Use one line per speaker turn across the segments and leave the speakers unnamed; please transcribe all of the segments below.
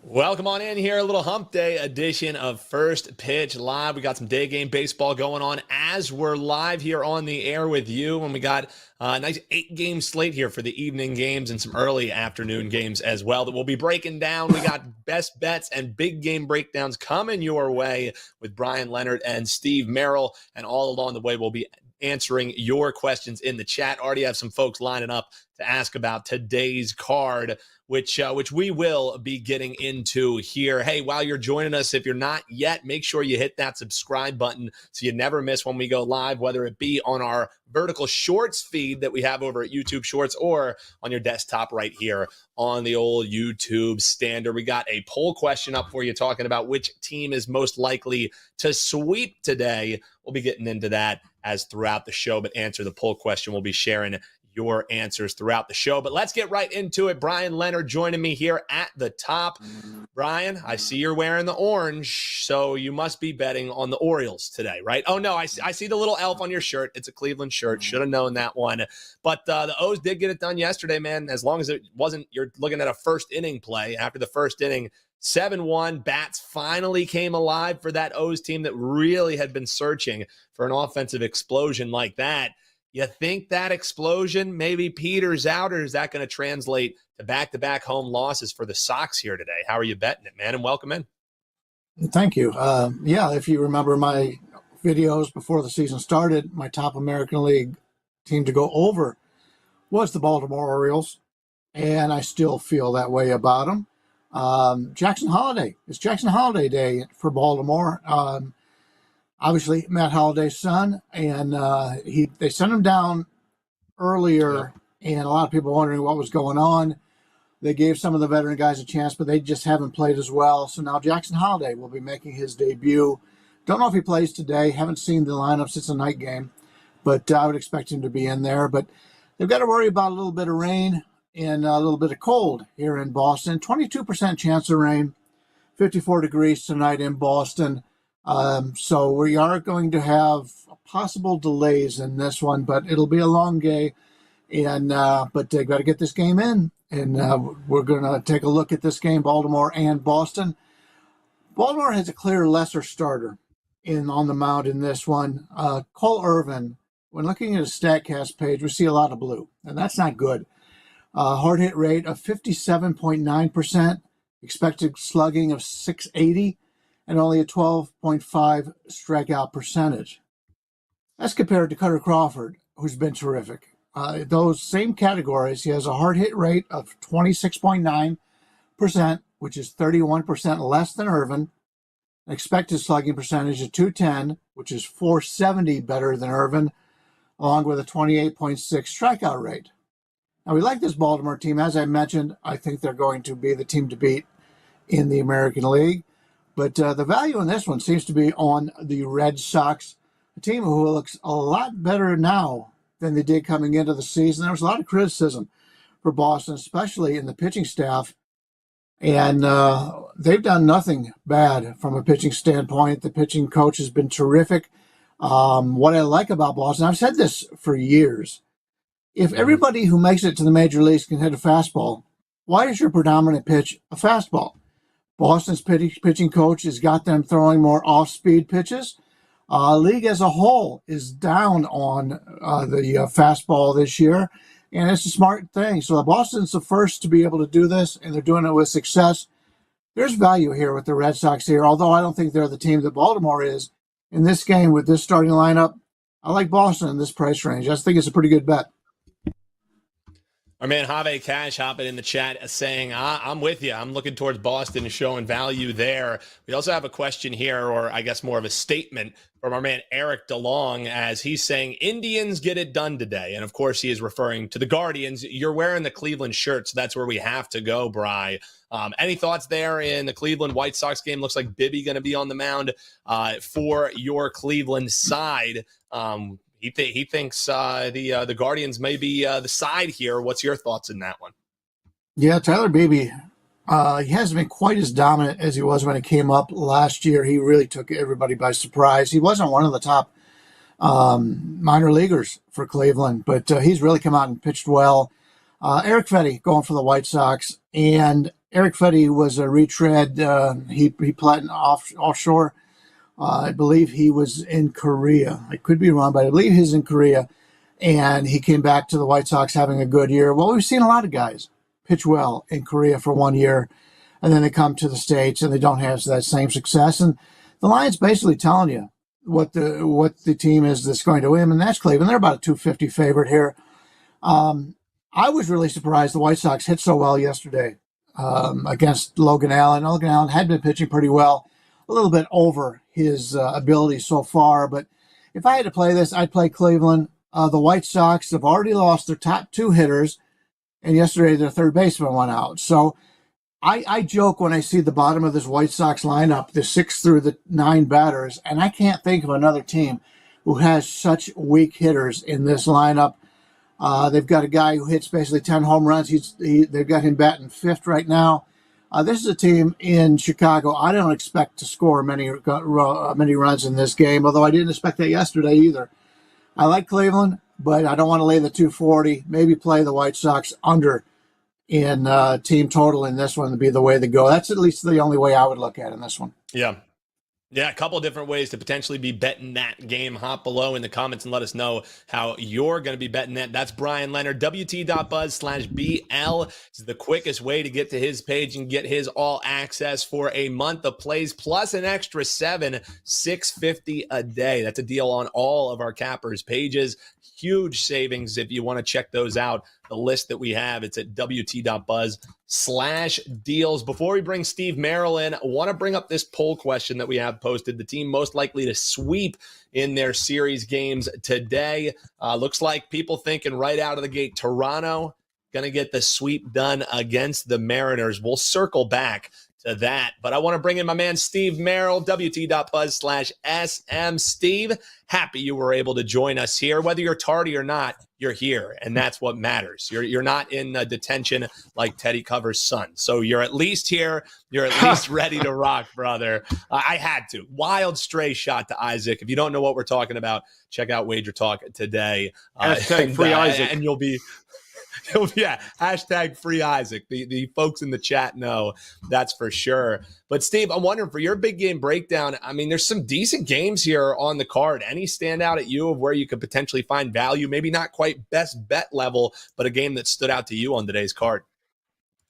Welcome on in here, a little hump day edition of First Pitch Live. We got some day game baseball going on as we're live here on the air with you. And we got a nice 8-game slate here for the evening games and some early afternoon games as well that we'll be breaking down. We got best bets and big game breakdowns coming your way with Brian Leonard and Steve Merrill. And all along the way, we'll be answering your questions in the chat. Already have some folks lining up to ask about today's card, which we will be getting into here. Hey, while you're joining us, if you're not yet, make sure you hit that subscribe button so you never miss when we go live, whether it be on our vertical shorts feed that we have over at YouTube Shorts or on your desktop right here on the old YouTube standard. We got a poll question up for you talking about which team is most likely to sweep today. We'll be getting into that as throughout the show, but answer the poll question. We'll be sharing your answers throughout the show. But let's get right into it. Brian Leonard joining me here at the top. Brian, I see you're wearing the orange, so you must be betting on the Orioles today, right? Oh, no, I see the little elf on your shirt. It's a Cleveland shirt. Should have known that one. But the O's did get it done yesterday, man, as long as it wasn't you're looking at a first inning play. After the first inning, 7-1, bats finally came alive for that O's team that really had been searching for an offensive explosion like that. You think that explosion maybe peters out, or is that going to translate to back-to-back home losses for the Sox here today? How are you betting it, man? And welcome in.
Thank you. Yeah, if you remember my videos before the season started, my top American League team to go over was the Baltimore Orioles, and I still feel that way about them. Jackson Holiday. It's Jackson Holiday Day for Baltimore. Obviously, Matt Holliday's son, and they sent him down earlier, and a lot of people wondering what was going on. They gave some of the veteran guys a chance, but they just haven't played as well. So now Jackson Holiday will be making his debut. Don't know if he plays today. Haven't seen the lineup since the night game, but I would expect him to be in there. But they've got to worry about a little bit of rain and a little bit of cold here in Boston. 22% chance of rain, 54 degrees tonight in Boston. So we are going to have possible delays in this one, but it'll be a long day. And but they've got to get this game in, and we're going to take a look at this game, Baltimore and Boston. Baltimore has a clear lesser starter on the mound in this one. Cole Irvin. When looking at a StatCast page, we see a lot of blue, and that's not good. Hard hit rate of 57.9%, expected slugging of 680. And only a 12.5 strikeout percentage. That's compared to Cutter Crawford, who's been terrific. Those same categories, he has a hard hit rate of 26.9%, which is 31% less than Irvin. An expected slugging percentage of 210, which is 470 better than Irvin, along with a 28.6 strikeout rate. Now, we like this Baltimore team. As I mentioned, I think they're going to be the team to beat in the American League. But the value in this one seems to be on the Red Sox, a team who looks a lot better now than they did coming into the season. There was a lot of criticism for Boston, especially in the pitching staff. And they've done nothing bad from a pitching standpoint. The pitching coach has been terrific. What I like about Boston, I've said this for years, if everybody who makes it to the major leagues can hit a fastball, why is your predominant pitch a fastball? Boston's pitching coach has got them throwing more off-speed pitches. League as a whole is down on the fastball this year, and it's a smart thing. So Boston's the first to be able to do this, and they're doing it with success. There's value here with the Red Sox here, although I don't think they're the team that Baltimore is. In this game with this starting lineup, I like Boston in this price range. I just think it's a pretty good bet.
Our man Have Cash hopping in the chat saying, I'm with you. I'm looking towards Boston and showing value there. We also have a question here, or I guess more of a statement from our man Eric DeLong, as he's saying Indians get it done today. And of course, he is referring to the Guardians. You're wearing the Cleveland shirt, so that's where we have to go, Bri. Any thoughts there in the Cleveland White Sox game? Looks like Bibby going to be on the mound for your Cleveland side. He thinks the Guardians may be the side here. What's your thoughts in that one?
Yeah, Tyler Beebe, he hasn't been quite as dominant as he was when he came up last year. He really took everybody by surprise. He wasn't one of the top minor leaguers for Cleveland, but he's really come out and pitched well. Eric Fetty going for the White Sox, and Eric Fetty was a retread. He played offshore. I believe he was in Korea. I could be wrong, but I believe he's in Korea. And he came back to the White Sox having a good year. Well, we've seen a lot of guys pitch well in Korea for 1 year, and then they come to the States and they don't have that same success. And the Lions basically telling you what the team is that's going to win, and that's Cleveland. They're about a 250 favorite here. I was really surprised the White Sox hit so well yesterday against Logan Allen. Logan Allen had been pitching pretty well, a little bit over his ability so far. But if I had to play this, I'd play Cleveland. The White Sox have already lost their top two hitters, and yesterday their third baseman went out. So I joke when I see the bottom of this White Sox lineup, the 6 through the 9 batters, and I can't think of another team who has such weak hitters in this lineup. They've got a guy who hits basically 10 home runs. They've got him batting fifth right now. This is a team in Chicago. I don't expect to score many runs in this game, although I didn't expect that yesterday either. I like Cleveland, but I don't want to lay the 240. Maybe play the White Sox under in team total in this one to be the way to go. That's at least the only way I would look at it in this one.
Yeah. Yeah, a couple of different ways to potentially be betting that game. Hop below in the comments and let us know how you're going to be betting that. That's Brian Leonard, WT.buzz/BL. It's the quickest way to get to his page and get his all access for a month of plays plus an extra $650 a day. That's a deal on all of our cappers pages. Huge savings if you want to check those out. The list that we have, it's at WT.buzz/deals. Before we bring Steve Merrill in, I want to bring up this poll question that we have posted. The team most likely to sweep in their series games today. Looks like people thinking right out of the gate, Toronto going to get the sweep done against the Mariners. We'll circle back to that. But I want to bring in my man, Steve Merrill, WT.buzz/SM. Steve, happy you were able to join us here. Whether you're tardy or not, you're here, and that's what matters. You're not in detention like Teddy Cover's son. So you're at least here. You're at least ready to rock, brother. I had to. Wild stray shot to Isaac. If you don't know what we're talking about, check out WagerTalk today.
Hashtag free Isaac.
And you'll be... Yeah, hashtag free Isaac. The folks in the chat know, that's for sure. But Steve, I'm wondering for your big game breakdown, I mean, there's some decent games here on the card. Any stand out at you of where you could potentially find value? Maybe not quite best bet level, but a game that stood out to you on today's card.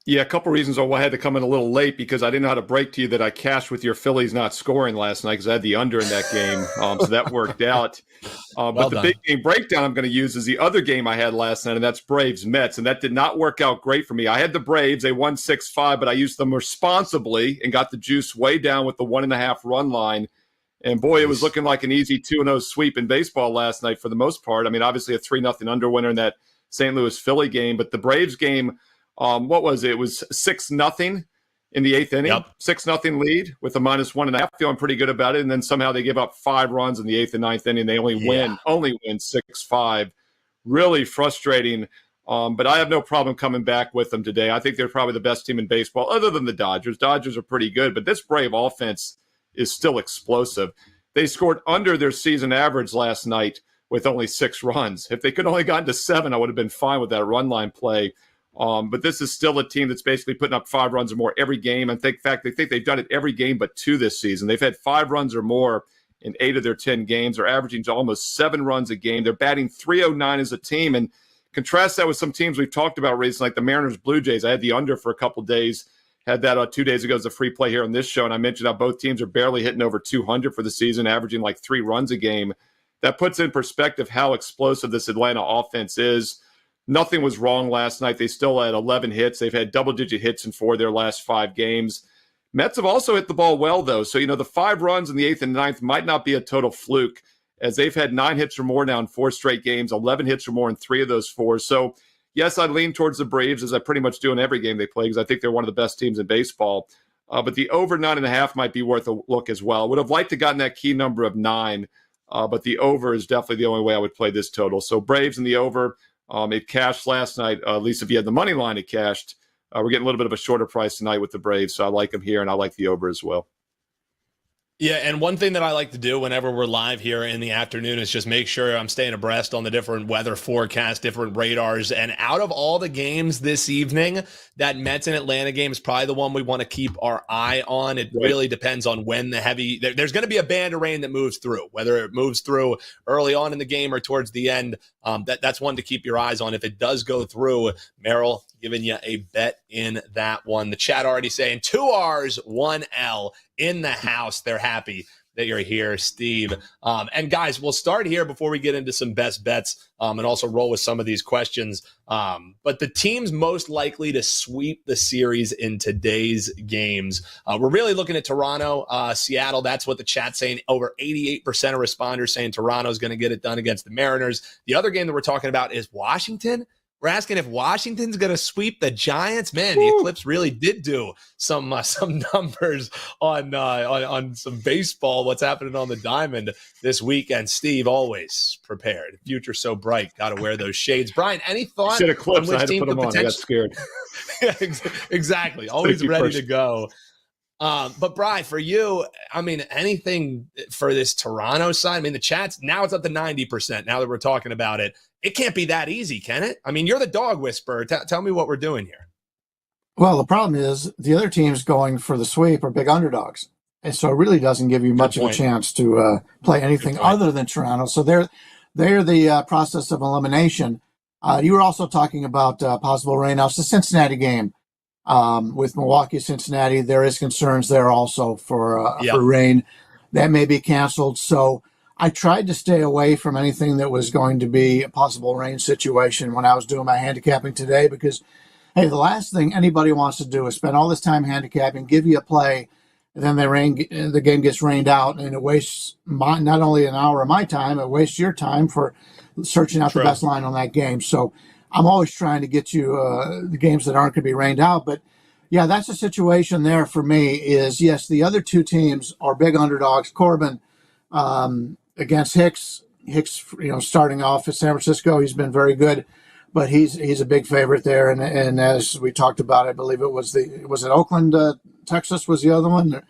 Yeah, a couple reasons why I had to come in a little late because I didn't know how to break to you that I cashed with your Phillies not scoring last night because I had the under in that game. So that worked out. But the big game breakdown I'm going to use is the other game I had last night, and that's Braves-Mets. And that did not work out great for me. I had the Braves. They won 6-5, but I used them responsibly and got the juice way down with the 1.5 run line. And, boy, it was looking like an easy 2-0 sweep in baseball last night for the most part. I mean, obviously a 3-0 under winner in that St. Louis-Philly game. But the Braves game, what was it? It was 6-0 in the 8th inning. 6-0 lead with a -1.5. Feeling pretty good about it. And then somehow they give up 5 runs in the 8th and 9th inning. They only win 6-5. Really frustrating. But I have no problem coming back with them today. I think they're probably the best team in baseball other than the Dodgers. Dodgers are pretty good, but this Brave offense is still explosive. They scored under their season average last night with only 6 runs. If they could only gotten to 7, I would have been fine with that run line play. But this is still a team that's basically putting up 5 runs or more every game. And in fact, they think they've done it every game but 2 this season. They've had 5 runs or more in 8 of their 10 games. They're averaging almost 7 runs a game. They're batting .309 as a team. And contrast that with some teams we've talked about recently, like the Mariners, Blue Jays. I had the under for a couple days. Had that 2 days ago as a free play here on this show. And I mentioned how both teams are barely hitting over 200 for the season, averaging like 3 runs a game. That puts in perspective how explosive this Atlanta offense is. Nothing was wrong last night. They still had 11 hits. They've had double-digit hits in 4 of their last 5 games. Mets have also hit the ball well, though. So, the 5 runs in the 8th and 9th might not be a total fluke, as they've had 9 hits or more now in 4 straight games, 11 hits or more in 3 of those 4. So, yes, I'd lean towards the Braves, as I pretty much do in every game they play, because I think they're one of the best teams in baseball. But the over 9.5 might be worth a look as well. Would have liked to gotten that key number of 9, but the over is definitely the only way I would play this total. So Braves and the over. It cashed last night. At least if you had the money line, it cashed. We're getting a little bit of a shorter price tonight with the Braves, so I like them here, and I like the over as well.
Yeah, and one thing that I like to do whenever we're live here in the afternoon is just make sure I'm staying abreast on the different weather forecasts, different radars. And out of all the games this evening, that Mets and Atlanta game is probably the one we want to keep our eye on. It really depends on when there's going to be a band of rain that moves through, whether it moves through early on in the game or towards the end. That's one to keep your eyes on. If it does go through, Merrill giving you a bet in that one. The chat already saying 2 R's, 1 L in the house. They're happy that you're here, Steve. And guys, we'll start here before we get into some best bets and also roll with some of these questions. But the teams most likely to sweep the series in today's games, we're really looking at Toronto, Seattle. That's what the chat's saying. Over 88% of responders saying Toronto's going to get it done against the Mariners. The other game that we're talking about is Washington. We're asking if Washington's going to sweep the Giants. Man, the Eclipse really did do some numbers on some baseball. What's happening on the diamond this weekend? Steve, always prepared. Future so bright. Got to wear those shades. Brian, any thought?
Said Eclipse. I had to put them on. I got scared.
Yeah, exactly. Always ready to go. But Brian, for you, I mean, anything for this Toronto side? I mean, the chat's now it's up to 90%. Now that we're talking about it, it can't be that easy, can it? I mean, you're the dog whisperer. Tell me what we're doing here.
Well, the problem is the other teams going for the sweep are big underdogs. And so it really doesn't give you much of a chance to play anything other than Toronto. So they're the process of elimination. You were also talking about possible rain. Now, it's the Cincinnati game with Milwaukee, Cincinnati. There is concerns there also for rain. That may be canceled. So I tried to stay away from anything that was going to be a possible rain situation when I was doing my handicapping today because, hey, the last thing anybody wants to do is spend all this time handicapping, give you a play, and then the game gets rained out, and it wastes not only an hour of my time, it wastes your time for searching out the best line on that game. So I'm always trying to get you the games that aren't going to be rained out. But, yeah, that's the situation there for me is, yes, the other two teams are big underdogs. Corbin against Hicks. Hicks, starting off at San Francisco, he's been very good, but he's a big favorite there. And as we talked about, I believe was it Oakland, Texas was the other one.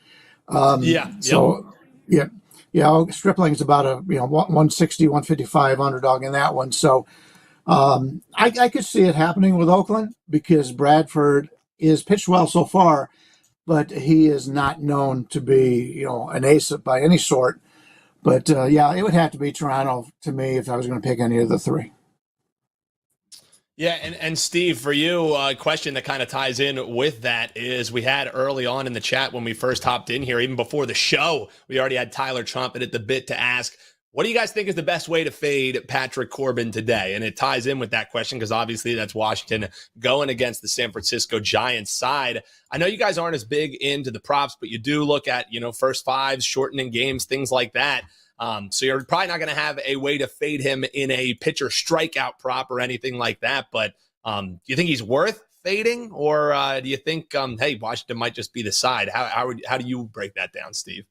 So Stripling's about a 160, 155 underdog in that one. So I could see it happening with Oakland because Bradford is pitched well so far, but he is not known to be an ace by any sort. But, it would have to be Toronto to me if I was going to pick any of the three.
Yeah, and Steve, for you, a question that kind of ties in with that is we had early on in the chat when we first hopped in here, even before the show, we already had Tyler Trumpet at the bit to ask, what do you guys think is the best way to fade Patrick Corbin today? And it ties in with that question because obviously that's Washington going against the San Francisco Giants side. I know you guys aren't as big into the props, but you do look at, first fives, shortening games, things like that. So you're probably not going to have a way to fade him in a pitcher strikeout prop or anything like that. But do you think he's worth fading, or do you think, hey, Washington might just be the side? How do you break that down, Steve?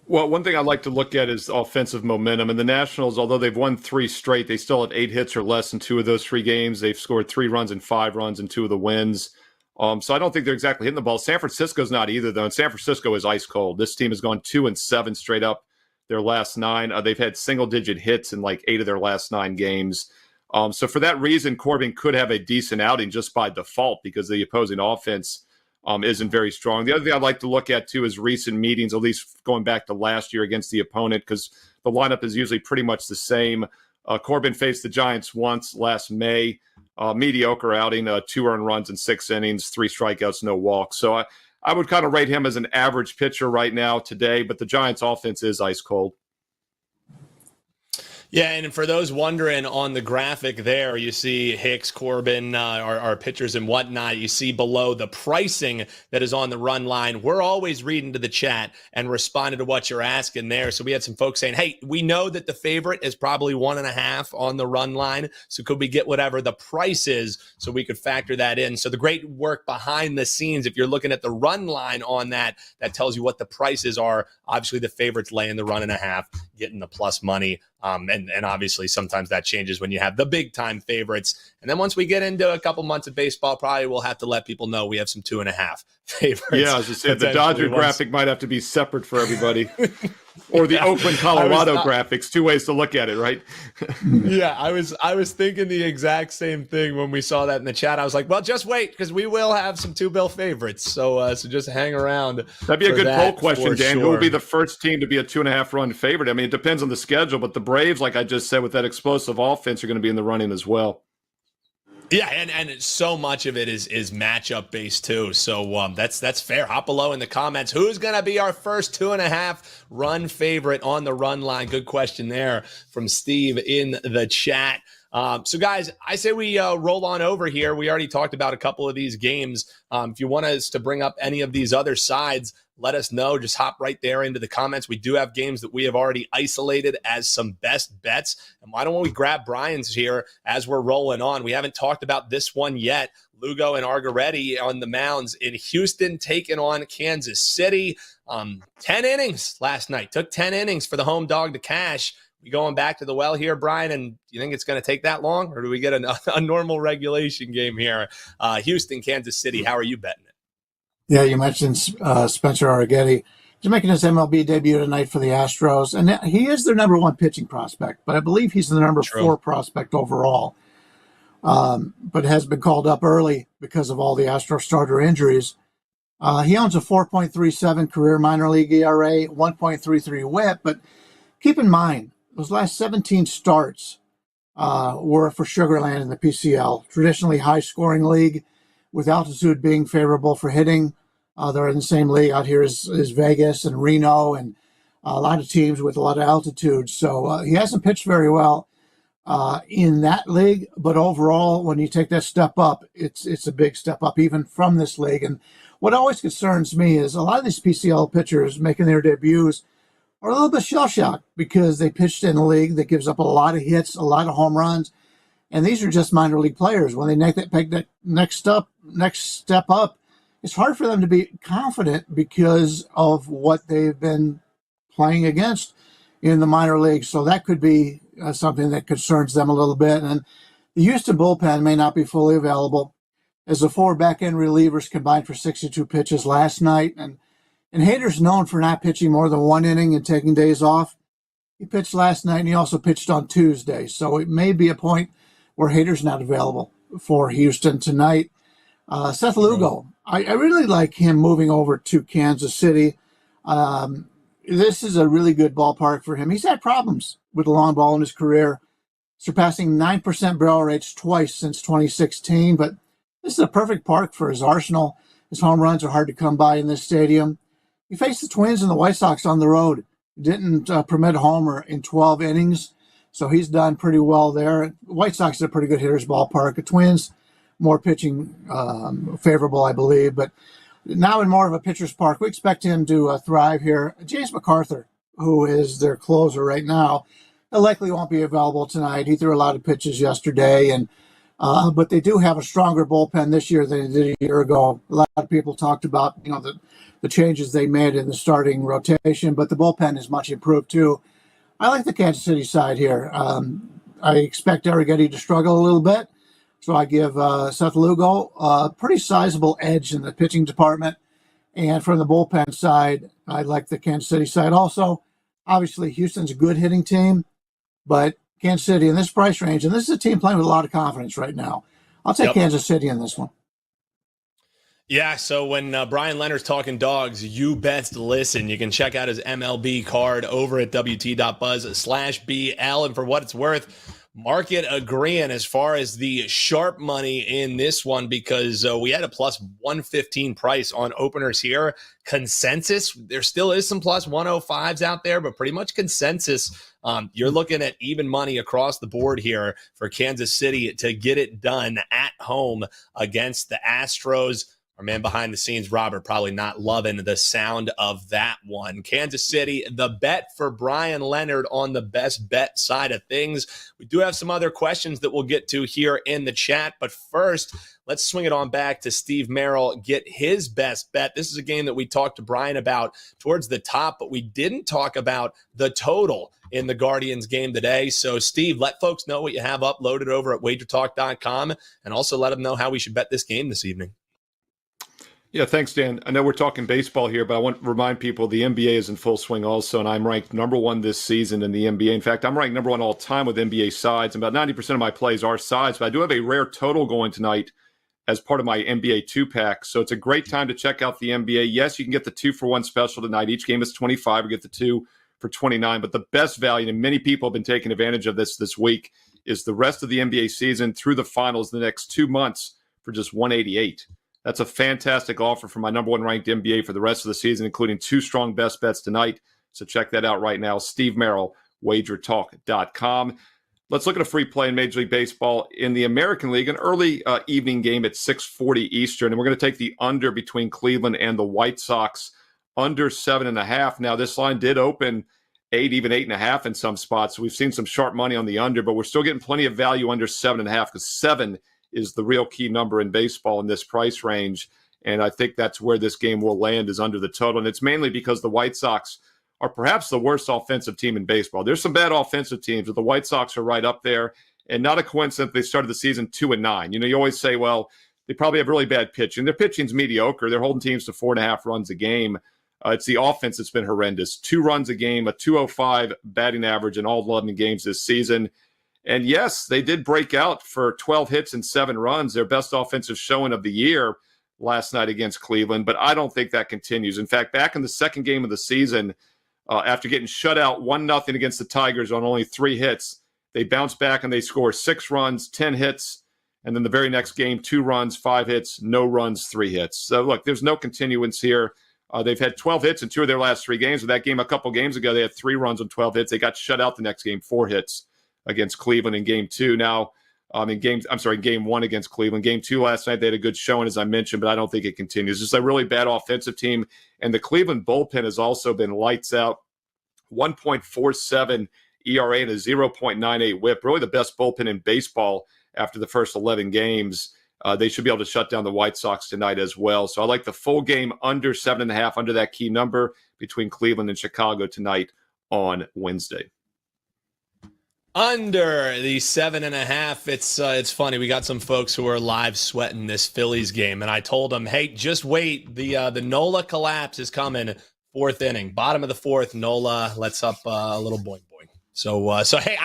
Well, one thing I like to look at is offensive momentum. And the Nationals, although they've won 3 straight, they still had 8 hits or less in 2 of those 3 games. They've scored 3 runs and 5 runs in 2 of the wins. So I don't think they're exactly hitting the ball. San Francisco's not either, though. And San Francisco is ice cold. This team has gone 2-7 straight up their last 9. They've had single-digit hits in like 8 of their last 9 games. So for that reason, Corbin could have a decent outing just by default because the opposing offense isn't very strong. The other thing I'd like to look at, too, is recent meetings, at least going back to last year against the opponent, because the lineup is usually pretty much the same. Corbin faced the Giants once last May. Mediocre outing, 2 earned runs in 6 innings, 3 strikeouts, no walks. So I would kind of rate him as an average pitcher right now today, but the Giants' offense is ice cold.
Yeah, and for those wondering, on the graphic there, you see Hicks, Corbin, our pitchers and whatnot. You see below the pricing that is on the run line. We're always reading to the chat and responding to what you're asking there. So we had some folks saying, hey, we know that the favorite is probably 1.5 on the run line. So could we get whatever the price is so we could factor that in? So the great work behind the scenes, if you're looking at the run line on that, that tells you what the prices are. Obviously, the favorite's laying the 1.5, getting the plus money And obviously sometimes that changes when you have the big time favorites. And then once we get into a couple months of baseball, probably we'll have to let people know we have some 2.5 favorites.
Yeah, as I said, the Dodger graphic might have to be separate for everybody. Or the Oakland, Colorado graphics. Two ways to look at it, right?
Yeah, I was thinking the exact same thing when we saw that in the chat. I was like, well, just wait, because we will have some 2-bill favorites. So just hang around.
That'd be a good poll question, Dan.
Sure.
Who will be the first team to be a 2.5-run favorite? I mean, it depends on the schedule, but the Braves, like I just said, with that explosive offense, are going to be in the running as well.
Yeah, and so much of it is matchup based too. So that's fair. Hop below in the comments. Who's going to be our first 2.5-run favorite on the run line? Good question there from Steve in the chat. So guys, I say we roll on over here. We already talked about a couple of these games. If you want us to bring up any of these other sides, let us know. Just hop right there into the comments. We do have games that we have already isolated as some best bets. And why don't we grab Bryan's here as we're rolling on? We haven't talked about this one yet. Lugo and Argaretti on the mounds in Houston taking on Kansas City. 10 innings last night. Took 10 innings for the home dog to cash. We going back to the well here, Bryan, and do you think it's going to take that long, or do we get a normal regulation game here? Houston, Kansas City, how are you betting it?
Yeah, you mentioned Spencer Argaretti. He's making his MLB debut tonight for the Astros, and he is their number 1 pitching prospect, but I believe he's the number 4 prospect overall. But has been called up early because of all the Astros starter injuries. He owns a 4.37 career minor league ERA, 1.33 WHIP, but keep in mind, those last 17 starts were for Sugar Land in the PCL, traditionally high-scoring league, with altitude being favorable for hitting. They're in the same league out here as Vegas and Reno and a lot of teams with a lot of altitude. So he hasn't pitched very well in that league, but overall, when you take that step up, it's a big step up even from this league. And what always concerns me is a lot of these PCL pitchers making their debuts are a little bit shell-shocked because they pitched in a league that gives up a lot of hits, a lot of home runs, and these are just minor league players. When they make that next step up, it's hard for them to be confident because of what they've been playing against in the minor leagues. So that could be something that concerns them a little bit. And the Houston bullpen may not be fully available, as the 4 back-end relievers combined for 62 pitches last night. And Hader's known for not pitching more than 1 inning and taking days off. He pitched last night, and he also pitched on Tuesday. So it may be a point where Hader's not available for Houston tonight. Seth Lugo, I really like him moving over to Kansas City. This is a really good ballpark for him. He's had problems with the long ball in his career, surpassing 9% barrel rates twice since 2016. But this is a perfect park for his arsenal. His home runs are hard to come by in this stadium. He faced the Twins and the White Sox on the road. Didn't permit a homer in 12 innings, so he's done pretty well there. White Sox is a pretty good hitter's ballpark. The Twins, more pitching favorable, I believe. But now in more of a pitcher's park, we expect him to thrive here. James McArthur, who is their closer right now, likely won't be available tonight. He threw a lot of pitches yesterday, and but they do have a stronger bullpen this year than they did a year ago. A lot of people talked about the changes they made in the starting rotation, but the bullpen is much improved too. I like the Kansas City side here. I expect Argaretti to struggle a little bit, so I give Seth Lugo a pretty sizable edge in the pitching department. And from the bullpen side, I like the Kansas City side also. Obviously, Houston's a good hitting team, but Kansas City in this price range, and this is a team playing with a lot of confidence right now. I'll take Kansas City in this one.
Yeah, so when Bryan Leonard's talking dogs, you best listen. You can check out his MLB card over at wt.buzz/BL. And for what it's worth, market agreeing as far as the sharp money in this one, because we had a plus 115 price on openers here. Consensus, there still is some plus 105s out there, but pretty much consensus, you're looking at even money across the board here for Kansas City to get it done at home against the Astros. Our man behind the scenes, Robert, probably not loving the sound of that one. Kansas City, the bet for Brian Leonard on the best bet side of things. We do have some other questions that we'll get to here in the chat. But first, let's swing it on back to Steve Merrill, get his best bet. This is a game that we talked to Brian about towards the top, but we didn't talk about the total in the Guardians game today. So, Steve, let folks know what you have uploaded over at WagerTalk.com, and also let them know how we should bet this game this evening.
Yeah, thanks, Dan. I know we're talking baseball here, but I want to remind people the NBA is in full swing also, and I'm ranked number 1 this season in the NBA. In fact, I'm ranked number 1 all time with NBA sides, and about 90% of my plays are sides, but I do have a rare total going tonight as part of my NBA 2-pack, so it's a great time to check out the NBA. Yes, you can get the 2-for-1 special tonight. Each game is 25. You get the 2 for 29, but the best value, and many people have been taking advantage of this week, is the rest of the NBA season through the finals the next 2 months for just $188. That's a fantastic offer for my number 1 ranked NBA for the rest of the season, including 2 strong best bets tonight. So check that out right now. Steve Merrill, WagerTalk.com. Let's look at a free play in Major League Baseball in the American League, an early evening game at 6:40 Eastern. And we're going to take the under between Cleveland and the White Sox, under 7.5. Now, this line did open 8, even 8.5 in some spots. So we've seen some sharp money on the under, but we're still getting plenty of value under 7.5 because 7 is the real key number in baseball in this price range. And I think that's where this game will land, is under the total. And it's mainly because the White Sox are perhaps the worst offensive team in baseball. There's some bad offensive teams, but the White Sox are right up there. And not a coincidence they started the season 2-9. You know, you always say, well, they probably have really bad pitching. Their pitching's mediocre. They're holding teams to 4.5 runs a game. It's the offense that's been horrendous. 2 runs a game, a 205 batting average in all 11 games this season. And yes, they did break out for 12 hits and 7 runs, their best offensive showing of the year last night against Cleveland. But I don't think that continues. In fact, back in the second game of the season, after getting shut out 1-0 against the Tigers on only 3 hits, they bounced back and they score 6 runs, 10 hits. And then the very next game, 2 runs, 5 hits, no runs, 3 hits. So look, there's no continuance here. They've had 12 hits in 2 of their last 3 games. With that game a couple games ago, they had 3 runs on 12 hits. They got shut out the next game, 4 hits against Cleveland in game 2. Now, in game 1 against Cleveland. Game 2 last night, they had a good showing, as I mentioned, but I don't think it continues. It's a really bad offensive team. And the Cleveland bullpen has also been lights out. 1.47 ERA and a 0.98 whip. Really the best bullpen in baseball after the first 11 games. They should be able to shut down the White Sox tonight as well. So I like the full game under 7.5, under that key number between Cleveland and Chicago tonight on Wednesday.
Under the 7.5. It's funny. We got some folks who are live sweating this Phillies game, and I told them, hey, just wait. The Nola collapse is coming. 4th inning, bottom of the 4th. Nola lets up a little boing boing. So hey,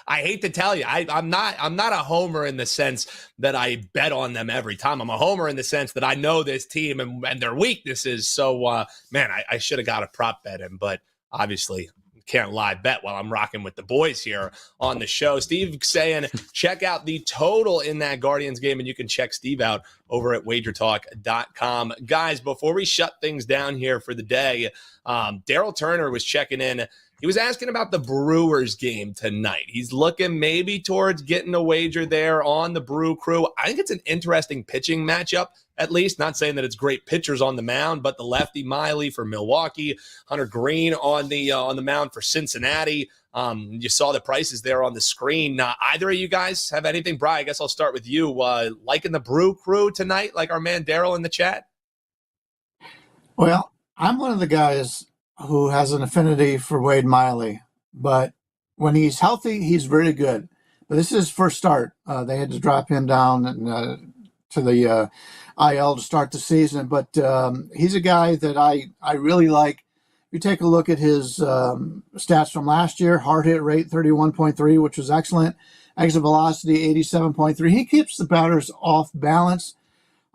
I hate to tell you, I'm not a homer in the sense that I bet on them every time. I'm a homer in the sense that I know this team and their weaknesses. So man, I should have got a prop bet in, but obviously can't live bet while I'm rocking with the boys here on the show. Steve saying, check out the total in that Guardians game, and you can check Steve out over at WagerTalk.com. Guys, before we shut things down here for the day, Daryl Turner was checking in. He was asking about the Brewers game tonight. He's looking maybe towards getting a wager there on the Brew Crew. I think it's an interesting pitching matchup, at least. Not saying that it's great pitchers on the mound, but the lefty Miley for Milwaukee, Hunter Green on the mound for Cincinnati. You saw the prices there on the screen. Either of you guys have anything? Brian, I guess I'll start with you. Liking the Brew Crew tonight, like our man Daryl in the chat?
Well, I'm one of the guys who has an affinity for Wade Miley, but when he's healthy, he's very good. But this is his first start. They had to drop him down and, to the IL to start the season, but he's a guy that I really like. You take a look at his stats from last year: hard hit rate 31.3, which was excellent. Exit velocity 87.3. He keeps the batters off balance.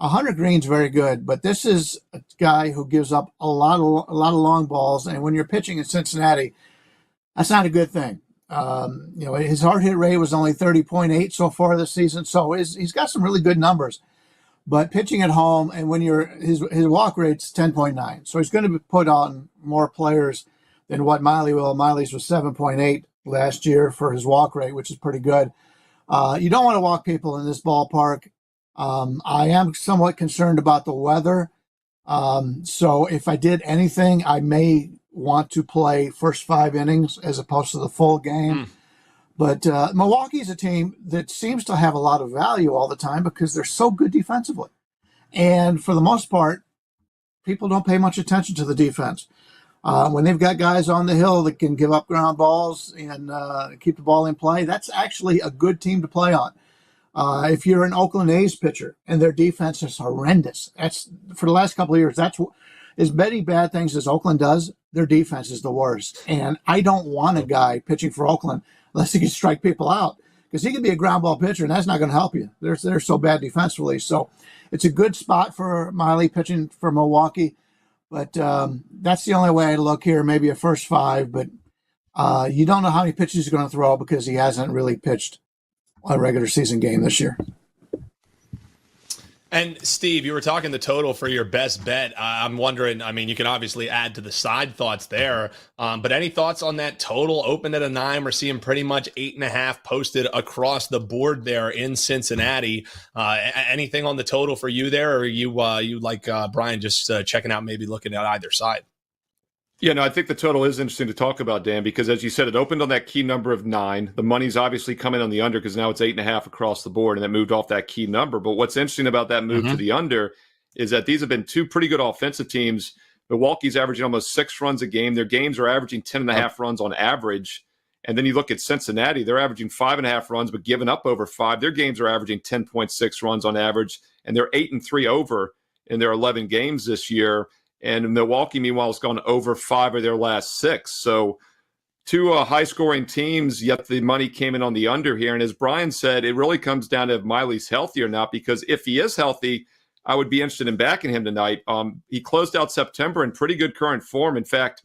Hunter Green's very good, but this is a guy who gives up a lot of long balls, and when you're pitching in Cincinnati, that's not a good thing. His hard hit rate was only 30.8 so far this season, so he's got some really good numbers. But pitching at home, and when his walk rate's 10.9, so he's going to put on more players than what Miley will. Miley's was 7.8 last year for his walk rate, which is pretty good. You don't want to walk people in this ballpark. I am somewhat concerned about the weather. So if I did anything, I may want to play first 5 innings as opposed to the full game. But Milwaukee's a team that seems to have a lot of value all the time because they're so good defensively. And for the most part, people don't pay much attention to the defense. When they've got guys on the hill that can give up ground balls and keep the ball in play, that's actually a good team to play on. If you're an Oakland A's pitcher and their defense is horrendous, that's for the last couple of years, that's as many bad things as Oakland does, their defense is the worst. And I don't want a guy pitching for Oakland unless he can strike people out, because he can be a ground ball pitcher and that's not going to help you. They're so bad defensively. So it's a good spot for Miley pitching for Milwaukee. But that's the only way I look here, maybe a first 5. But you don't know how many pitches he's going to throw because he hasn't really pitched a regular season game this year.
And Steve, you were talking the total for your best bet. I'm wondering, I mean, you can obviously add to the side thoughts there, but any thoughts on that total? Opened at a 9. We're seeing pretty much 8.5 posted across the board there in Cincinnati. Anything on the total for you there, or you like Bryan just checking out, maybe looking at either side?
Yeah, no, I think the total is interesting to talk about, Dan, because as you said, it opened on that key number of 9. The money's obviously coming on the under because now it's 8.5 across the board, and that moved off that key number. But what's interesting about that move to the under is that these have been 2 pretty good offensive teams. Milwaukee's averaging almost 6 runs a game. Their games are averaging 10.5 runs on average. And then you look at Cincinnati, they're averaging 5.5 runs, but giving up over 5. Their games are averaging 10.6 runs on average, and they're 8-3 over in their 11 games this year. And Milwaukee, meanwhile, has gone over 5 of their last 6. So 2 high-scoring teams, yet the money came in on the under here. And as Bryan said, it really comes down to if Miley's healthy or not, because if he is healthy, I would be interested in backing him tonight. He closed out September in pretty good current form. In fact,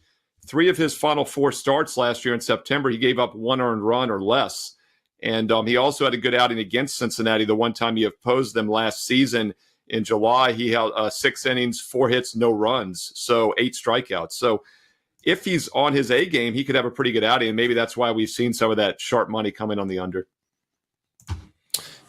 3 of his final 4 starts last year in September, he gave up 1 earned run or less. And he also had a good outing against Cincinnati the one time he opposed them last season. In July, he held 6 innings, 4 hits, no runs, so 8 strikeouts. So if he's on his A game, he could have a pretty good outing, and maybe that's why we've seen some of that sharp money coming on the under.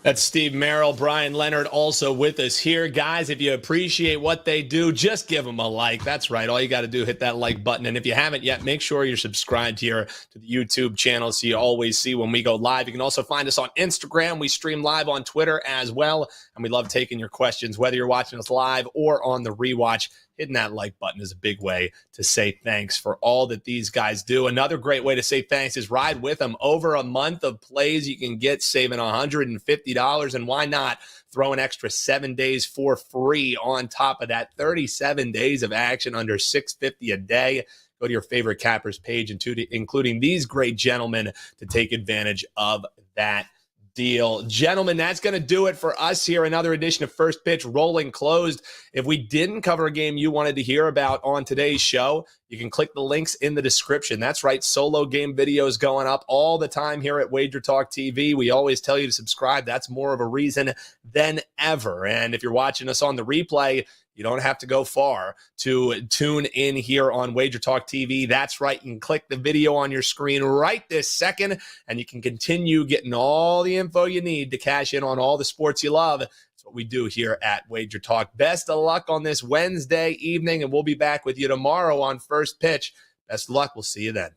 That's Steve Merrill, Bryan Leonard also with us here. Guys, if you appreciate what they do, just give them a like. That's right. All you got to do, hit that like button. And if you haven't yet, make sure you're subscribed here to the YouTube channel so you always see when we go live. You can also find us on Instagram. We stream live on Twitter as well. And we love taking your questions, whether you're watching us live or on the rewatch. Hitting that like button is a big way to say thanks for all that these guys do. Another great way to say thanks is ride with them. Over a month of plays you can get, saving $150. And why not throw an extra 7 days for free on top of that? 37 days of action under $650 a day. Go to your favorite cappers page, including these great gentlemen, to take advantage of that deal. Gentlemen, that's going to do it for us here. Another edition of First Pitch Rolling Closed. If we didn't cover a game you wanted to hear about on today's show, you can click the links in the description. That's right, solo game videos going up all the time here at WagerTalk TV. We always tell you to subscribe. That's more of a reason than ever. And if you're watching us on the replay, you don't have to go far to tune in here on WagerTalk TV. That's right. You can click the video on your screen right this second, and you can continue getting all the info you need to cash in on all the sports you love. That's what we do here at WagerTalk. Best of luck on this Wednesday evening, and we'll be back with you tomorrow on First Pitch. Best of luck. We'll see you then.